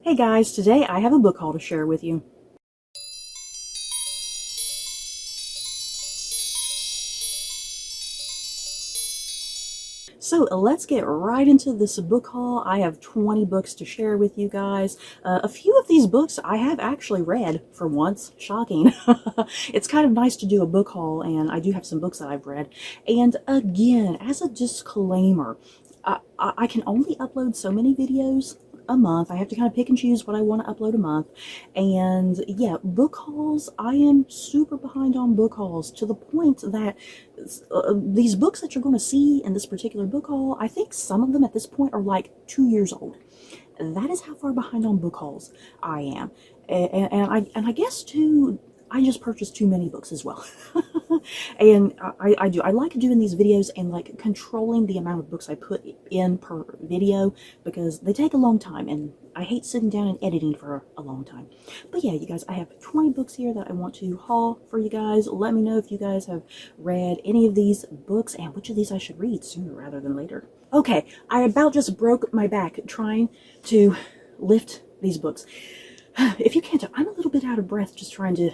Hey guys, today I have a book haul to share with you. So let's get right into this book haul. I have 20 books to share with you guys. A few of these books I have actually read for once. Shocking. It's kind of nice to do a book haul, and I do have some books that I've read. And again, as a disclaimer, I can only upload so many videos a month. I have to kind of pick and choose what I want to upload a month. And yeah, book hauls, I am super behind on book hauls to the point that these books that you're going to see in this particular book haul, I think some of them at this point are like 2 years old. That is how far behind on book hauls I am. And I guess too, I just purchased too many books as well. And I like doing these videos and like controlling the amount of books I put in per video because they take a long time and I hate sitting down and editing for a long time. But yeah, you guys, I have 20 books here that I want to haul for you guys. Let me know if you guys have read any of these books and which of these I should read sooner rather than later. Okay, I about just broke my back trying to lift these books. If you can't tell, I'm a little bit out of breath just trying to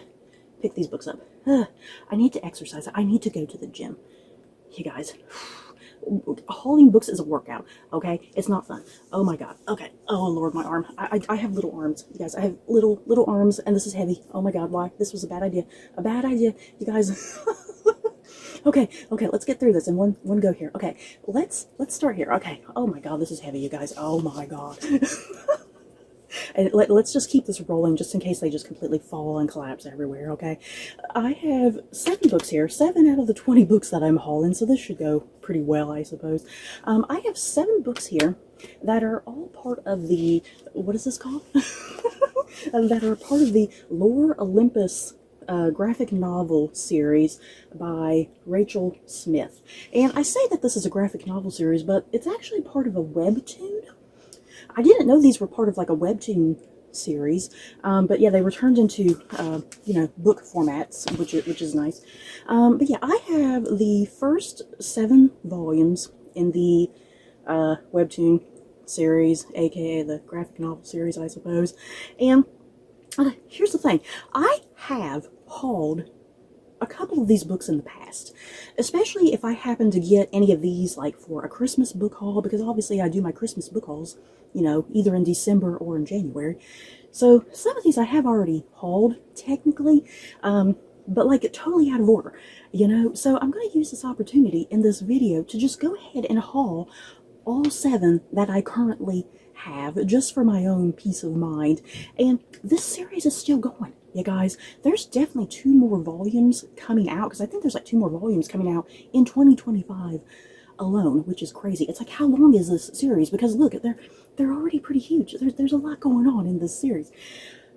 pick these books up. I need to exercise. I need to go to the gym. You guys, hauling books is a workout, okay? It's not fun. Oh my god. Okay. Oh Lord, my arm. I have little arms. You guys, I have little arms, and this is heavy. Oh my god, why? This was a bad idea. A bad idea, you guys. Okay, let's get through this in one go here. Okay, let's start here. Okay. Oh my god, this is heavy, you guys. Oh my god. And let's just keep this rolling just in case they just completely fall and collapse everywhere, okay? I have 7 books here, 7 out of the 20 books that I'm hauling, so this should go pretty well, I suppose. I have 7 books here that are all part of the, what is this called? That are part of the Lore Olympus graphic novel series by Rachel Smith. And I say that this is a graphic novel series, but it's actually part of a webtoon. I didn't know these were part of like a webtoon series, but yeah, they were turned into, book formats, which is nice. But yeah, I have the first 7 volumes in the webtoon series, aka the graphic novel series, I suppose. And here's the thing, I have hauled a couple of these books in the past, especially if I happen to get any of these like for a Christmas book haul, because obviously I do my Christmas book hauls, either in December or in January. So some of these I have already hauled technically, but like totally out of order, so I'm going to use this opportunity in this video to just go ahead and haul all 7 that I currently have, just for my own peace of mind. And this series is still going, you guys. There's definitely 2 more volumes coming out, because I think there's like 2 more volumes coming out in 2025 alone, which is crazy. It's like, how long is this series? Because look, they're already pretty huge. There's a lot going on in this series.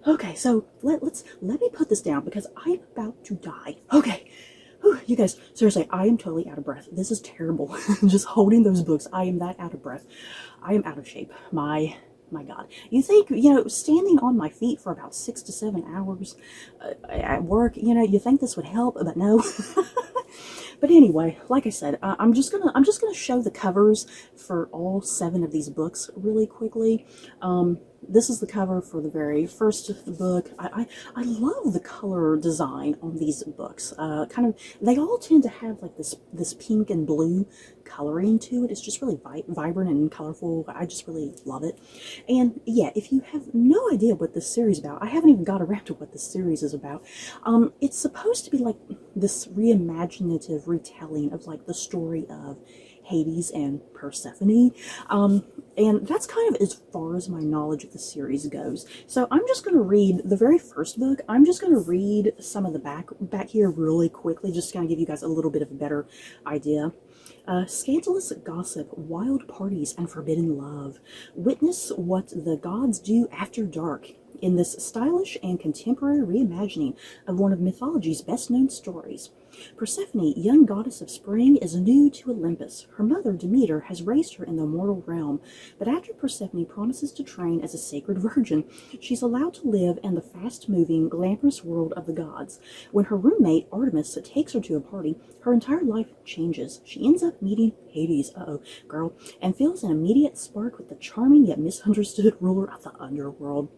Okay, so let me put this down because I'm about to die. Okay. Whew, you guys, seriously, I am totally out of breath. This is terrible. Just holding those books, I am that out of breath. I am out of shape. My god. You think, standing on my feet for about 6 to 7 hours at work, you think this would help, but no. But anyway, like I said, I'm just gonna show the covers for all 7 of these books really quickly. This is the cover for the very first book. I love the color design on these books. They all tend to have like this pink and blue coloring to it. It's just really vibrant and colorful. I just really love it. And yeah, if you have no idea what this series is about, I haven't even got around to what this series is about. It's supposed to be like this reimaginative retelling of like the story of Hades and Persephone, and that's kind of as far as my knowledge of the series goes. So I'm just going to read the very first book. I'm just going to read some of the back here really quickly, just to kind of give you guys a little bit of a better idea. Scandalous gossip, wild parties, and forbidden love. Witness what the gods do after dark in this stylish and contemporary reimagining of one of mythology's best-known stories. Persephone, young goddess of spring, is new to Olympus. Her mother, Demeter, has raised her in the mortal realm. But after Persephone promises to train as a sacred virgin, she's allowed to live in the fast-moving, glamorous world of the gods. When her roommate, Artemis, takes her to a party, her entire life changes. She ends up meeting Hades, girl, and feels an immediate spark with the charming yet misunderstood ruler of the underworld.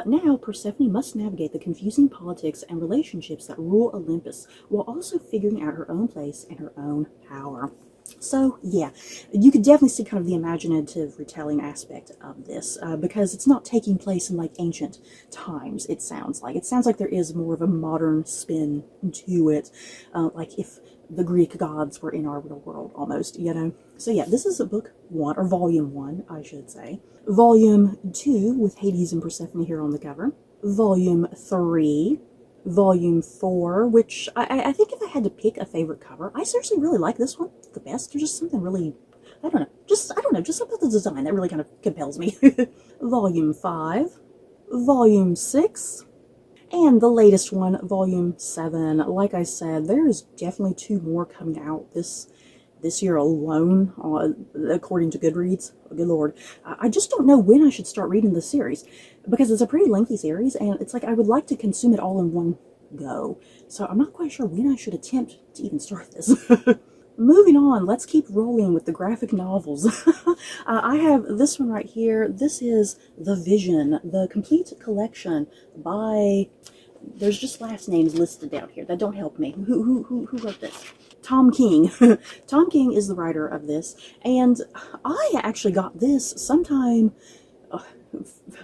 Now, Persephone must navigate the confusing politics and relationships that rule Olympus, while also figuring out her own place and her own power. So, yeah, you could definitely see kind of the imaginative retelling aspect of this, because it's not taking place in, like, ancient times, it sounds like. It sounds like there is more of a modern spin to it, like if the Greek gods were in our real world, almost, you know? So, yeah, this is book 1, or volume 1, I should say. Volume 2, with Hades and Persephone here on the cover. Volume 3. Volume 4, which I think if I had to pick a favorite cover, I seriously really like this one the best. There's just something really, I don't know, just about the design that really kind of compels me. Volume 5, Volume 6, and the latest one, Volume 7. Like I said, there is definitely 2 more coming out this year alone, according to Goodreads. Good Lord. I just don't know when I should start reading the series, because it's a pretty lengthy series, and it's like I would like to consume it all in one go. So I'm not quite sure when I should attempt to even start this. Moving on, let's keep rolling with the graphic novels. I have this one right here. This is The Vision, the complete collection by... There's just last names listed down here that don't help me. Who wrote this? Tom King. Tom King is the writer of this, and I actually got this sometime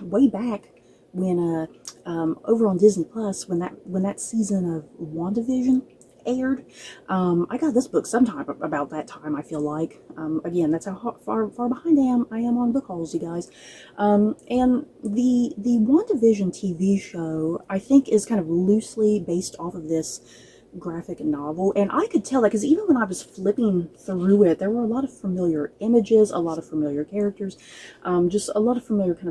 way back when over on Disney Plus, when that season of WandaVision aired. I got this book sometime about that time, I feel like. Again, that's how far behind I am on book hauls, you guys. And the WandaVision TV show, I think, is kind of loosely based off of this graphic novel, and I could tell that because even when I was flipping through it, there were a lot of familiar images, a lot of familiar characters, just a lot of familiar kind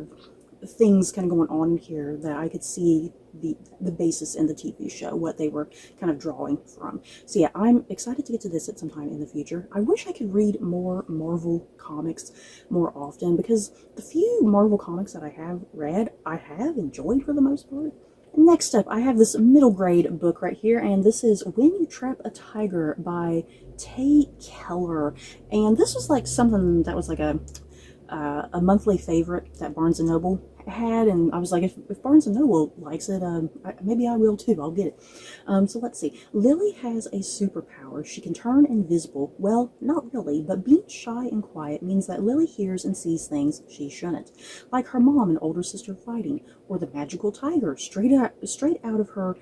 of things kind of going on here that I could see the basis in the TV show, what they were kind of drawing from. So yeah, I'm excited to get to this at some time in the future. I wish I could read more Marvel comics more often, because the few Marvel comics that I have read, I have enjoyed for the most part. Next up, I have this middle grade book right here, and this is When You Trap a Tiger by Tay Keller. And this was like something that was like a monthly favorite that Barnes & Noble had, and I was like, if Barnes & Noble likes it, maybe I will too. I'll get it. So let's see. Lily has a superpower. She can turn invisible. Well, not really, but being shy and quiet means that Lily hears and sees things she shouldn't, like her mom and older sister fighting, or the magical tiger straight out of her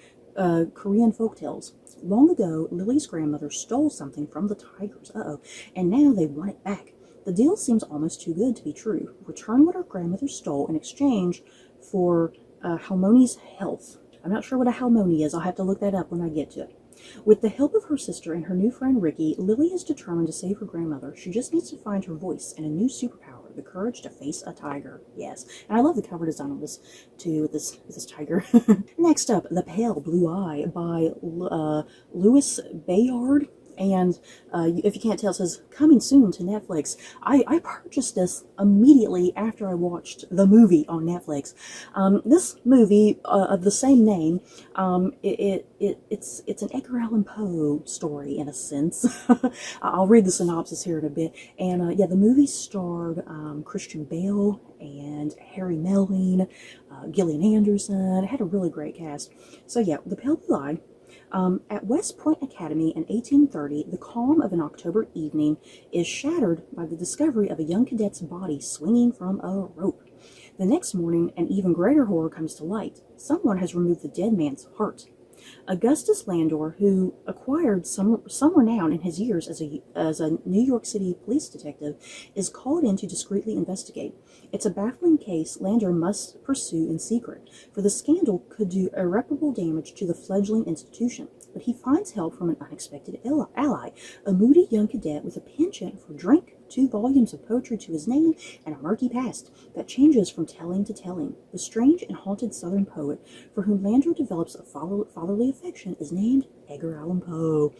Korean folktales. Long ago, Lily's grandmother stole something from the tigers, and now they want it back. The deal seems almost too good to be true. Return what our grandmother stole in exchange for Halmoni's health. I'm not sure what a Halmoni is. I'll have to look that up when I get to it. With the help of her sister and her new friend Ricky, Lily is determined to save her grandmother. She just needs to find her voice and a new superpower, the courage to face a tiger. Yes, and I love the cover design on this too, with this tiger. Next up, The Pale Blue Eye by Louis Bayard. And if you can't tell, it says coming soon to Netflix. I purchased this immediately after I watched the movie on Netflix. This movie of the same name, it's an Edgar Allan Poe story in a sense. I'll read the synopsis here in a bit. And yeah, the movie starred Christian Bale and Harry Melling, Gillian Anderson. It had a really great cast. So yeah, The Pale Blue Eye. At West Point Academy in 1830, the calm of an October evening is shattered by the discovery of a young cadet's body swinging from a rope. The next morning, an even greater horror comes to light. Someone has removed the dead man's heart. Augustus Landor, who acquired some renown in his years as a New York City police detective, is called in to discreetly investigate. It's a baffling case Landor must pursue in secret, for the scandal could do irreparable damage to the fledgling institution. But he finds help from an unexpected ally, a moody young cadet with a penchant for drink, 2 volumes of poetry to his name, and a murky past that changes from telling to telling. The strange and haunted Southern poet for whom Landor develops a fatherly affection is named Edgar Allan Poe.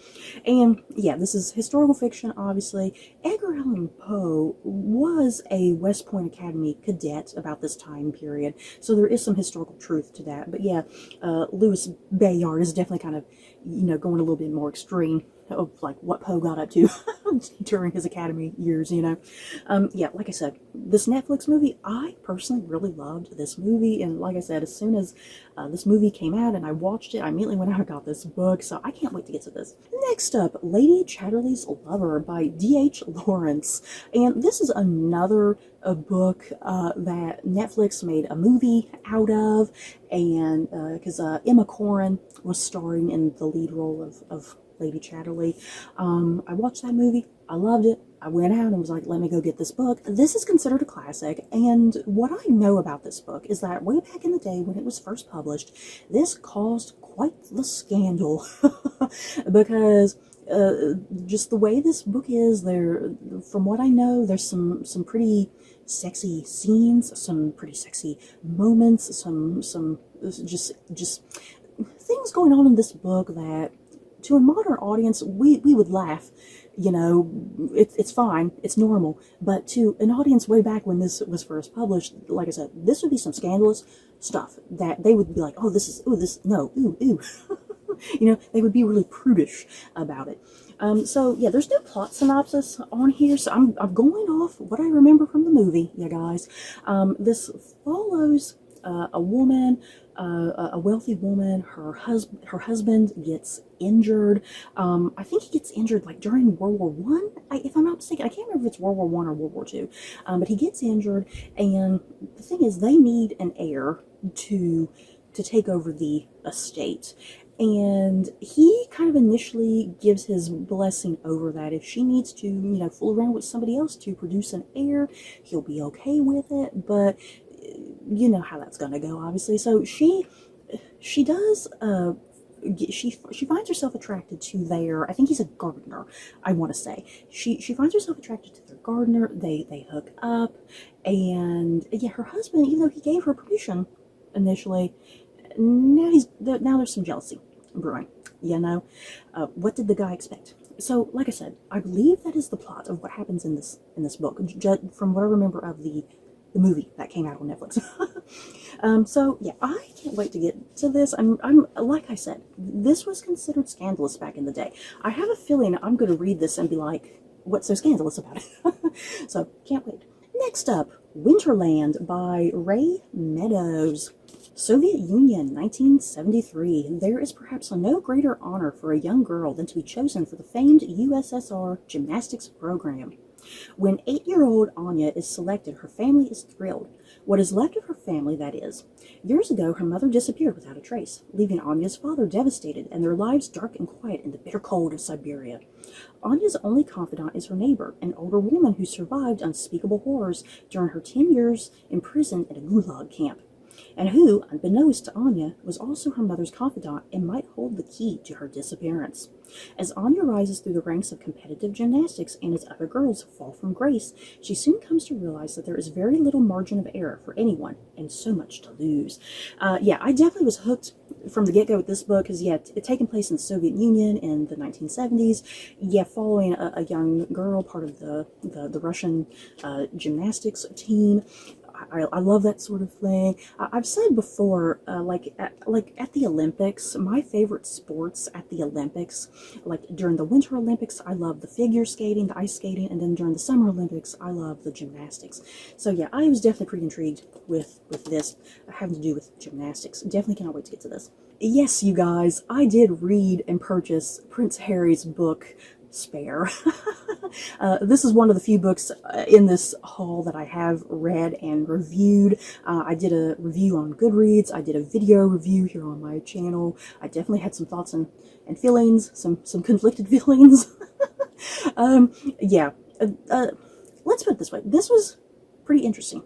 And yeah, this is historical fiction, obviously. Edgar Allan Poe was a West Point Academy cadet about this time period, so there is some historical truth to that. But yeah, Louis Bayard is definitely kind of, going a little bit more extreme of like what Poe got up to during his academy years, yeah, like I said, this Netflix movie, I personally really loved this movie, and like I said, as soon as this movie came out and I watched it, I immediately went out and got this book, so I can't wait to get to this. Next up, Lady Chatterley's Lover by D.H. Lawrence, and this is another book that Netflix made a movie out of, and because Emma Corrin was starring in the lead role of Lady Chatterley. I watched that movie. I loved it. I went out and was like, let me go get this book. This is considered a classic, and what I know about this book is that way back in the day when it was first published, this caused quite the scandal because just the way this book is, from what I know, there's some pretty sexy scenes, some pretty sexy moments, some just things going on in this book that to a modern audience, we would laugh, it's fine, it's normal, but to an audience way back when this was first published, like I said, this would be some scandalous stuff that they would be like, oh, no, ooh, they would be really prudish about it. So yeah, there's no plot synopsis on here, so I'm going off what I remember from the movie, you guys. This follows a woman, a wealthy woman. Her husband gets injured. I think he gets injured like during World War One, if I'm not mistaken. I can't remember if it's World War One or World War Two, but he gets injured, and the thing is, they need an heir to take over the estate. And he kind of initially gives his blessing over that. If she needs to, fool around with somebody else to produce an heir, he'll be okay with it. But you know how that's gonna go, obviously. So she does. She finds herself attracted to I think he's a gardener, I want to say. She finds herself attracted to their gardener. They hook up, and yeah, her husband, even though he gave her permission initially, now there's some jealousy brewing. What did the guy expect? So, like I said, I believe that is the plot of what happens in this book, from what I remember of the movie that came out on Netflix. So yeah, I can't wait to get to this. I'm like I said, this was considered scandalous back in the day. I have a feeling I'm going to read this and be like, what's so scandalous about it? So can't wait. Next up, Winterland by Ray Meadows. Soviet Union, 1973. There is perhaps no greater honor for a young girl than to be chosen for the famed USSR gymnastics program. When 8-year-old Anya is selected, her family is thrilled. What is left of her family, that is. Years ago, her mother disappeared without a trace, leaving Anya's father devastated and their lives dark and quiet in the bitter cold of Siberia. Anya's only confidant is her neighbor, an older woman who survived unspeakable horrors during her 10 years imprisoned in a gulag camp, and who, unbeknownst to Anya, was also her mother's confidant and might hold the key to her disappearance. As Anya rises through the ranks of competitive gymnastics and as other girls fall from grace, she soon comes to realize that there is very little margin of error for anyone and so much to lose. Yeah, I definitely was hooked from the get-go with this book because, yeah, it taken place in the Soviet Union in the 1970s. Yeah, following a young girl, part of the Russian gymnastics team. I love that sort of thing. I've said before, like at the Olympics, my favorite sports at the Olympics, like during the Winter Olympics, I love the figure skating, the ice skating, and then during the Summer Olympics, I love the gymnastics. So yeah, I was definitely pretty intrigued with this having to do with gymnastics. Definitely cannot wait to get to this. Yes, you guys, I did read and purchase Prince Harry's book, Spare. This is one of the few books in this haul that I have read and reviewed. I did a review on Goodreads. I did a video review here on my channel. I definitely had some thoughts and feelings, some conflicted feelings. Yeah, let's put it this way. This was pretty interesting.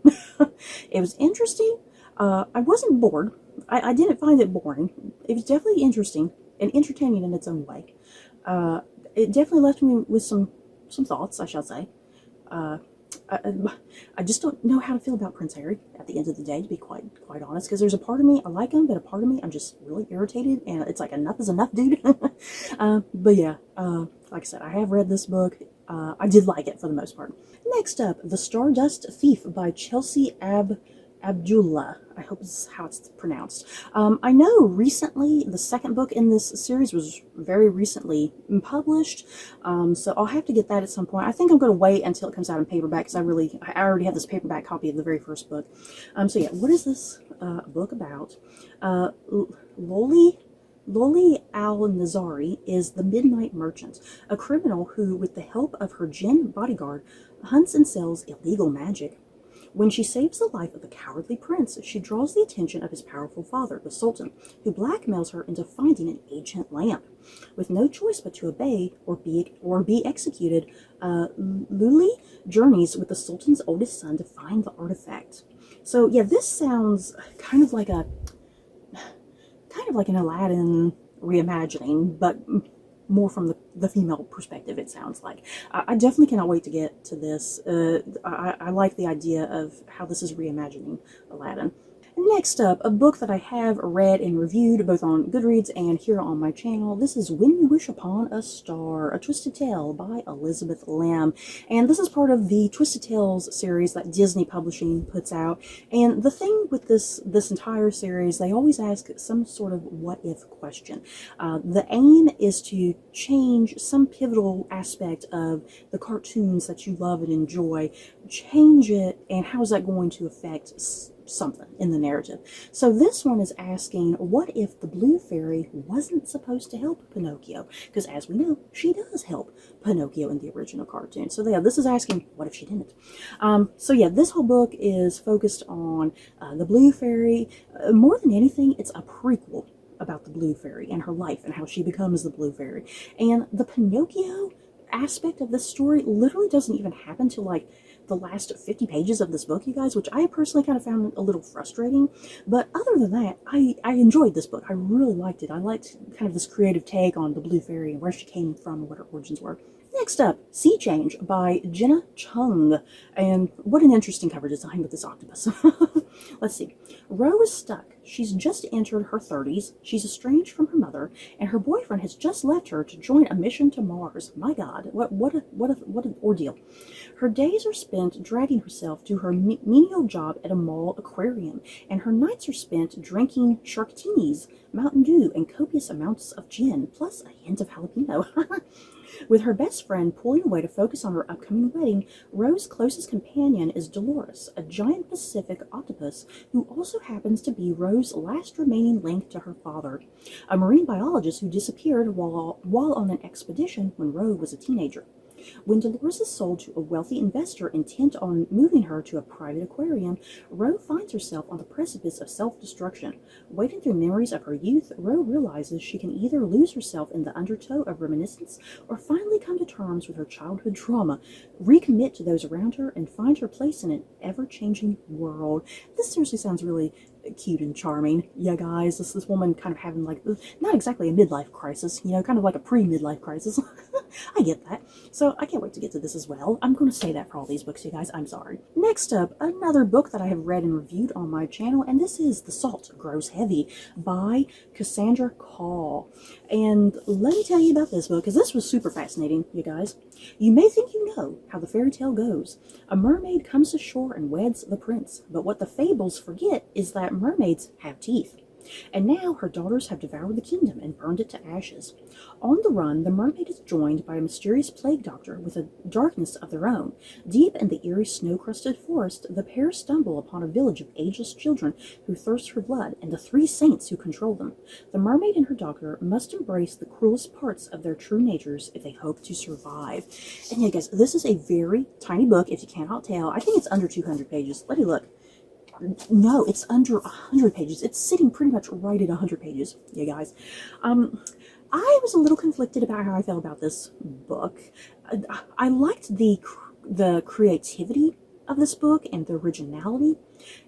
It was interesting. I wasn't bored. I didn't find it boring. It was definitely interesting and entertaining in its own way. It definitely left me with some thoughts, I shall say. I, I just don't know how to feel about Prince Harry at the end of the day, to be quite honest, because there's a part of me I like him, but a part of me I'm just really irritated, and it's like enough is enough, dude. But yeah, like I said, I have read this book. I did like it for the most part. Next up, The Stardust Thief by Chelsea Abdullah. I hope this is how it's pronounced. I know recently the second book in this series was very recently published, so I'll have to get that at some point. I think I'm going to wait until it comes out in paperback, because I already have this paperback copy of the very first book. So yeah, what is this book about? Loli al-Nazari is the Midnight Merchant, a criminal who, with the help of her jinn bodyguard, hunts and sells illegal magic. When she saves the life of a cowardly prince, she draws the attention of his powerful father, the Sultan, who blackmails her into finding an ancient lamp. With no choice but to obey or be executed, Luli journeys with the Sultan's oldest son to find the artifact. So yeah, this sounds kind of like an Aladdin reimagining, but more from the female perspective, it sounds like. I definitely cannot wait to get to this. I like the idea of how this is reimagining Aladdin. Next up, a book that I have read and reviewed both on Goodreads and here on my channel. This is When You Wish Upon a Star, A Twisted Tale by Elizabeth Lamb. And this is part of the Twisted Tales series that Disney Publishing puts out. And the thing with this entire series, they always ask some sort of what-if question. The aim is to change some pivotal aspect of the cartoons that you love and enjoy, change it, and how is that going to affect something in the narrative. So this one is asking, what if the blue fairy wasn't supposed to help Pinocchio? Because as we know, she does help Pinocchio in the original cartoon. So yeah, this is asking, what if she didn't? So yeah, this whole book is focused on the blue fairy. More than anything, it's a prequel about the blue fairy and her life and how she becomes the blue fairy. And the Pinocchio aspect of this story literally doesn't even happen till like the last 50 pages of this book, you guys, which I personally kind of found a little frustrating. But other than that, I enjoyed this book. I really liked it. I liked kind of this creative take on the blue fairy and where she came from and what her origins were. Next up, Sea Change by Jenna Chung. And what an interesting cover design with this octopus. Let's see. Ro is stuck. She's just entered her 30s. She's estranged from her mother, and her boyfriend has just left her to join a mission to Mars. My God, what an ordeal. Her days are spent dragging herself to her menial job at a mall aquarium, and her nights are spent drinking sharktinis, Mountain Dew, and copious amounts of gin, plus a hint of jalapeno. With her best friend pulling away to focus on her upcoming wedding, Ro's closest companion is Dolores, a giant Pacific octopus who also happens to be Ro's last remaining link to her father, a marine biologist who disappeared while on an expedition when Ro was a teenager. When Dolores is sold to a wealthy investor intent on moving her to a private aquarium, Ro finds herself on the precipice of self-destruction. Wading through memories of her youth, Ro realizes she can either lose herself in the undertow of reminiscence or finally come to terms with her childhood trauma, recommit to those around her, and find her place in an ever-changing world. This seriously sounds really cute and charming. Yeah, guys, this woman kind of having like, not exactly a midlife crisis, you know, kind of like a pre-midlife crisis. I get that. So I can't wait to get to this as well. I'm going to say that for all these books, you guys. I'm sorry. Next up, another book that I have read and reviewed on my channel, and this is The Salt Grows Heavy by Cassandra Call. And let me tell you about this book, because this was super fascinating, you guys. You may think you know how the fairy tale goes. A mermaid comes ashore and weds the prince, but what the fables forget is that mermaids have teeth. And now her daughters have devoured the kingdom and burned it to ashes. On the run, the mermaid is joined by a mysterious plague doctor with a darkness of their own. Deep in the eerie snow-crusted forest, the pair stumble upon a village of ageless children who thirst for blood and the three saints who control them. The mermaid and her doctor must embrace the cruelest parts of their true natures if they hope to survive. And yeah, guys, this is a very tiny book, if you cannot tell. I think it's under 200 pages. Let me look. No, it's under 100 pages. It's sitting pretty much right at 100 pages, you guys. I was a little conflicted about how I felt about this book. I liked the creativity of this book and the originality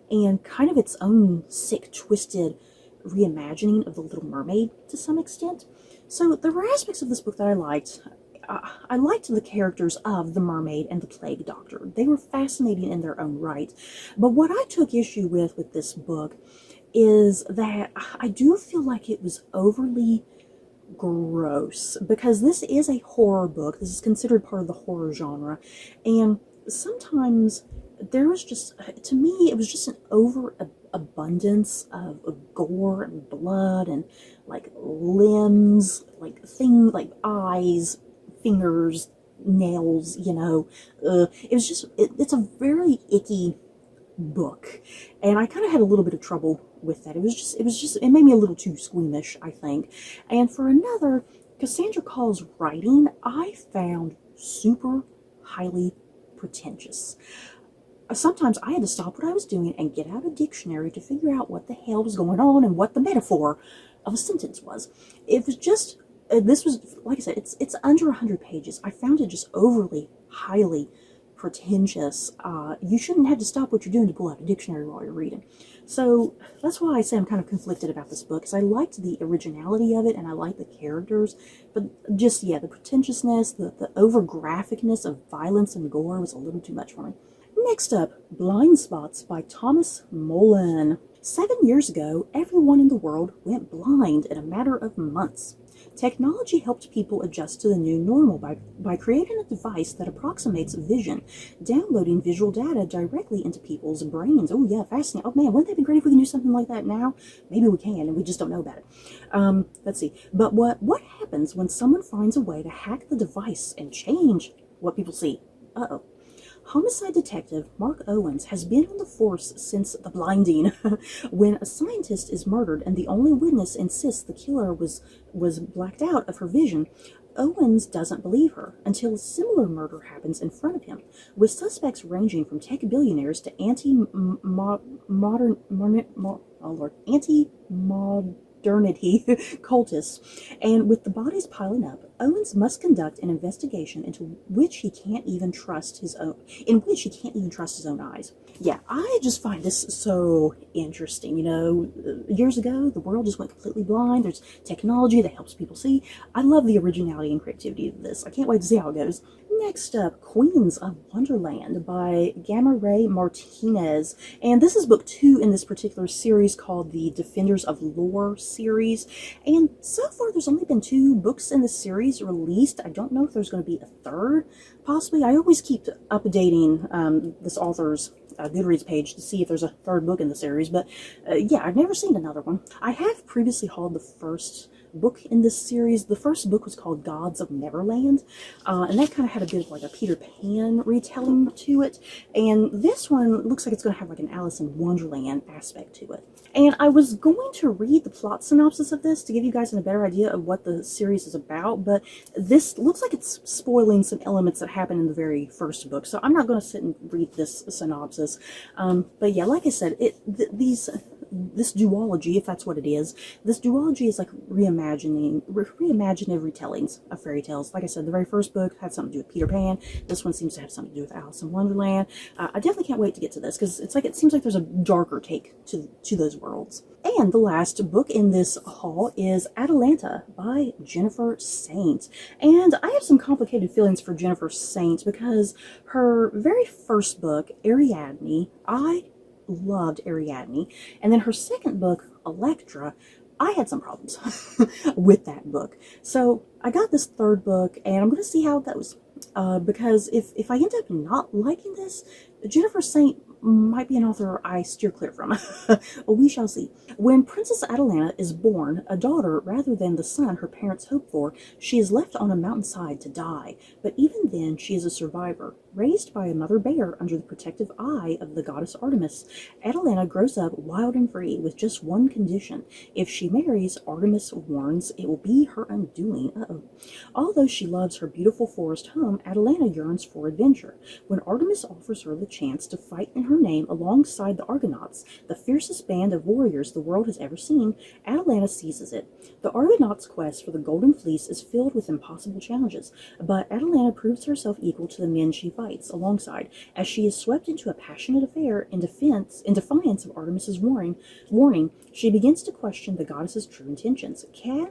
and kind of its own sick, twisted reimagining of The Little Mermaid to some extent. So there were aspects of this book that I liked. I liked the characters of the mermaid and the plague doctor. They were fascinating in their own right. But what I took issue with this book is that I do feel like it was overly gross, because this is a horror book. This is considered part of the horror genre, and sometimes there was just, to me, it was just an overabundance of gore and blood and like limbs, like things like eyes, fingers, nails, it was just, it's a very icky book, and I kind of had a little bit of trouble with that. It made me a little too squeamish, I think. And for another, Cassandra Call's writing, I found super highly pretentious. Sometimes I had to stop what I was doing and get out a dictionary to figure out what the hell was going on and what the metaphor of a sentence was. It was just, this was, like I said, it's under 100 pages. I found it just overly highly pretentious. You shouldn't have to stop what you're doing to pull out a dictionary while you're reading. So that's why I say I'm kind of conflicted about this book, because I liked the originality of it and I liked the characters, but just, yeah, the pretentiousness, the over-graphicness of violence and gore was a little too much for me. Next up, Blind Spots by Thomas Mullen. 7 years ago, everyone in the world went blind in a matter of months. Technology helped people adjust to the new normal by creating a device that approximates vision, downloading visual data directly into people's brains. Oh yeah, fascinating. Oh man, wouldn't that be great if we can do something like that now? Maybe we can, and we just don't know about it. Let's see. But what happens when someone finds a way to hack the device and change what people see? Uh-oh. Homicide detective Mark Owens has been on the force since The Blinding. When a scientist is murdered and the only witness insists the killer was blacked out of her vision, Owens doesn't believe her until a similar murder happens in front of him, with suspects ranging from tech billionaires to anti-modernity cultists. And with the bodies piling up, Owens must conduct an investigation in which he can't even trust his own eyes. Yeah, I just find this so interesting. Years ago, the world just went completely blind. There's technology that helps people see. I love the originality and creativity of this. I can't wait to see how it goes. Next up, Queens of Wonderland by Gamma Ray Martinez. And this is book 2 in this particular series called the Defenders of Lore series. And so far, there's only been 2 books in the series released. I don't know if there's going to be a third, possibly. I always keep updating this author's Goodreads page to see if there's a third book in the series. But yeah, I've never seen another one. I have previously hauled the first book in this series. The first book was called Gods of Neverland, and that kind of had a bit of like a Peter Pan retelling to it, and this one looks like it's going to have like an Alice in Wonderland aspect to it. And I was going to read the plot synopsis of this to give you guys a better idea of what the series is about, but this looks like it's spoiling some elements that happen in the very first book, so I'm not going to sit and read this synopsis. But yeah, like I said, this duology, if that's what it is, this duology is like reimaginative retellings of fairy tales. Like I said, the very first book had something to do with Peter Pan. This one seems to have something to do with Alice in Wonderland. I definitely can't wait to get to this, because it seems like there's a darker take to those worlds. And the last book in this haul is Atalanta by Jennifer Saint. And I have some complicated feelings for Jennifer Saint, because her very first book, Ariadne, I loved Ariadne. And then her second book, Electra, I had some problems with that book. So I got this third book, and I'm going to see how it goes. Because if I end up not liking this, Jennifer Saint might be an author I steer clear from. We shall see. When Princess Atalanta is born, a daughter rather than the son her parents hoped for, she is left on a mountainside to die. But even then, she is a survivor. Raised by a mother bear under the protective eye of the goddess Artemis, Atalanta grows up wild and free with just one condition. If she marries, Artemis warns it will be her undoing. Although she loves her beautiful forest home, Atalanta yearns for adventure. When Artemis offers her the chance to fight in her her name alongside the Argonauts, the fiercest band of warriors the world has ever seen, Atalanta seizes it. The Argonauts' quest for the Golden Fleece is filled with impossible challenges, but Atalanta proves herself equal to the men she fights alongside, as she is swept into a passionate affair in defiance of Artemis's warning. She begins to question the goddess's true intentions. Can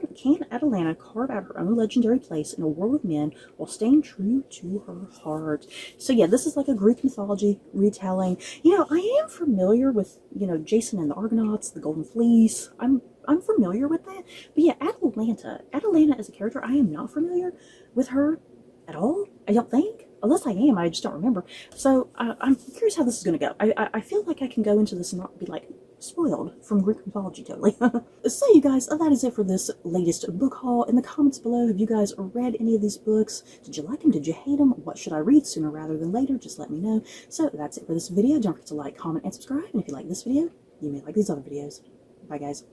Atalanta carve out her own legendary place in a world of men while staying true to her heart? So yeah, this is like a Greek mythology retelling. I am familiar with, Jason and the Argonauts, the Golden Fleece. I'm familiar with that. But yeah, Atalanta as a character, I am not familiar with her at all. I don't think. Unless I am, I just don't remember. So I'm curious how this is going to go. I feel like I can go into this and not be like spoiled from Greek mythology totally. So you guys, that is it for this latest book haul. In the comments below, have you guys read any of these books? Did you like them? Did you hate them? What should I read sooner rather than later? Just let me know. So that's it for this video. Don't forget to like, comment, and subscribe. And if you like this video, you may like these other videos. Bye guys.